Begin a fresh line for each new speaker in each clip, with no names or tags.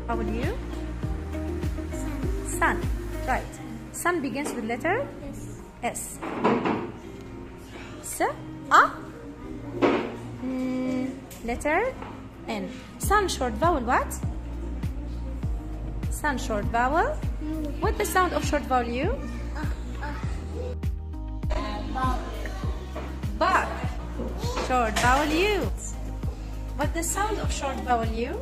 How will you? Sun. Right. Sun begins with letter S. S. A. Letter N. Sun short vowel what? Sun short vowel. What's the sound of short vowel U? Buck. Short vowel U. What's the sound of short vowel U?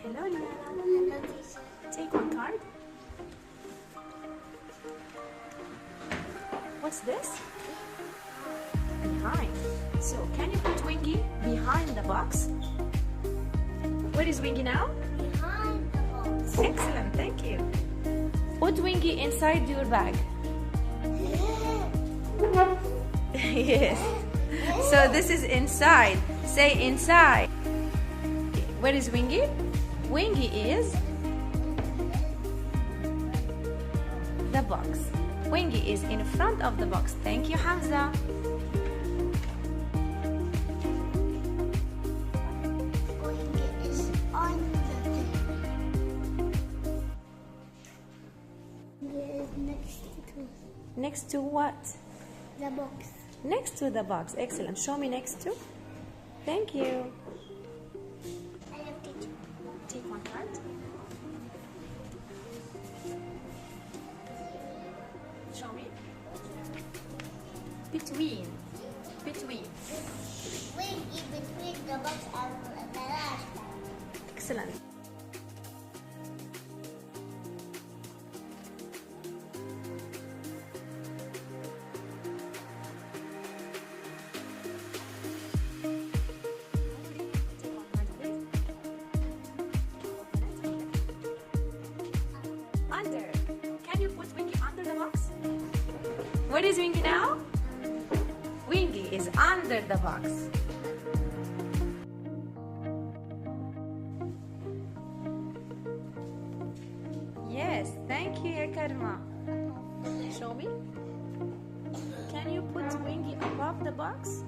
Hello, Nana.
Hello, teacher.
Take one card. What's this? Behind. So, can you put Wingy behind the box? Where is Wingy now?
Behind the box.
Excellent, thank you. Put Wingy inside your bag. Yes. So, this is inside. Say inside. Where is Wingy? Wingy is the box. Wingy is in front of the box. Thank you, Hamza.
Wingy is on the thing. Wingy is
Next to what?
the box.
Next to the box. Excellent. Show me next to. Thank you.
I have teacher.
Take one card. Show me. Between.
Wingy between the box and the last.
Excellent. Under. Can you put Wingy under the box? Where is Wingy now? Wingy is under the box. Yes, thank you, Karma. Show me. Can you put Wingy above the box?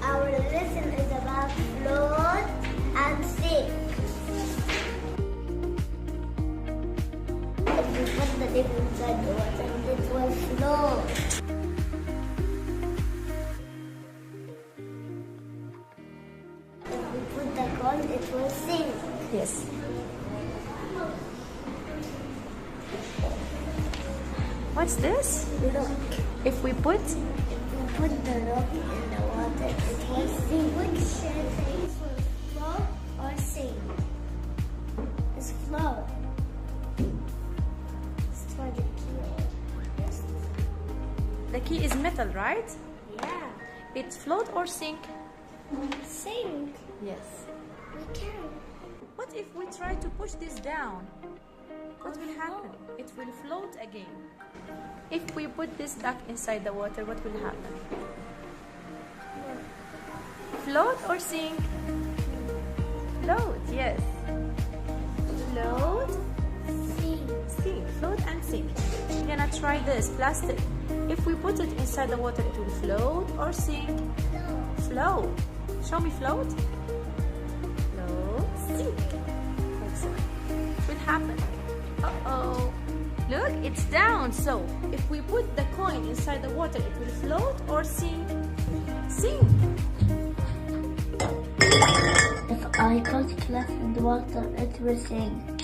Our lesson is about float and sink. If we put the dip inside the water, it will float. If we put the coin, it will sink.
Yes. What's this?
Look,
If we put
put the rock in the water, it will sink. Which things will float or sink? It's float. Let's try the key.
the key is metal, right?
Yeah.
It's float or sink?
Sink.
Yes.
We can.
What if we try to push this down? What will happen? It will float again. If we put this duck inside the water, what will happen? Float or sink? Float, yes. Float,
Sink.
sink. Float and sink. We're gonna try this plastic. If we put it inside the water, it will float or sink? Float. Show me float. Float, sink. Excellent. What will happen? Uh-oh. Look, it's down. So, if we put the coin inside the water, it will float or sink? Sink.
If I put it left in the water, it will sink.